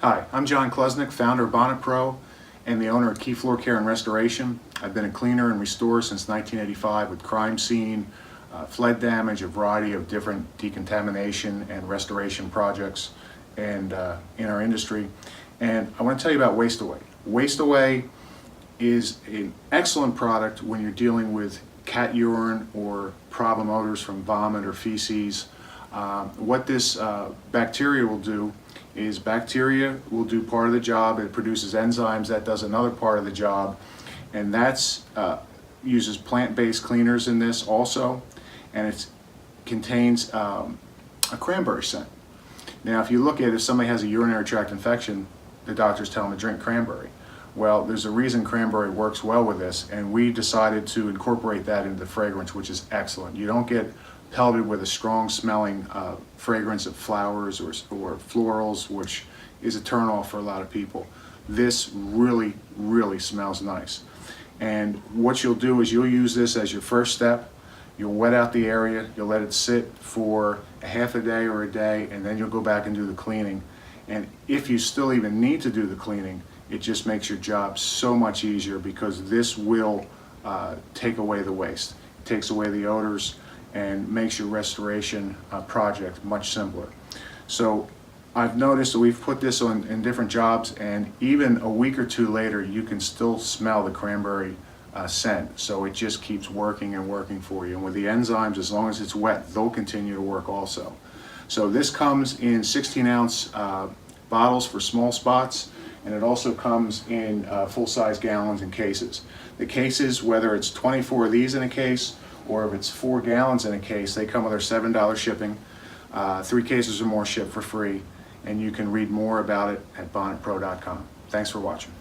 Hi, I'm John Klesnick, founder of Bonnet Pro and the owner of Key Floor Care and Restoration. I've been a cleaner and restorer since 1985 with crime scene, flood damage, a variety of different decontamination and restoration projects and in our industry. And I want to tell you about Waste Away. Waste Away is an excellent product when you're dealing with cat urine or problem odors from vomit or feces. What this bacteria will do is bacteria will do part of the job. It produces enzymes that does another part of the job, and that's uses plant-based cleaners in this also, and it contains a cranberry scent. Now if you look at it, if somebody has a urinary tract infection, the doctors tell them to drink cranberry. Well, there's a reason cranberry works well with this, and we decided to incorporate that into the fragrance, which is excellent. You don't get pelted with a strong smelling fragrance of flowers or florals, which is a turn-off for a lot of people. This really, really smells nice. And what you'll do is you'll use this as your first step. You'll wet out the area, you'll let it sit for a half a day or a day, and then you'll go back and do the cleaning. And if you still even need to do the cleaning, it just makes your job so much easier, because this will take away the waste. It takes away the odors and makes your restoration project much simpler. So I've noticed that we've put this on in different jobs, and even a week or two later you can still smell the cranberry scent. So it just keeps working and working for you. And with the enzymes, as long as it's wet, they'll continue to work also. So this comes in 16-ounce bottles for small spots, and it also comes in full-size gallons and cases. The cases, whether it's 24 of these in a case or if it's 4 gallons in a case, they come with our $7 shipping. 3 cases or more ship for free, and you can read more about it at bonnetpro.com. Thanks for watching.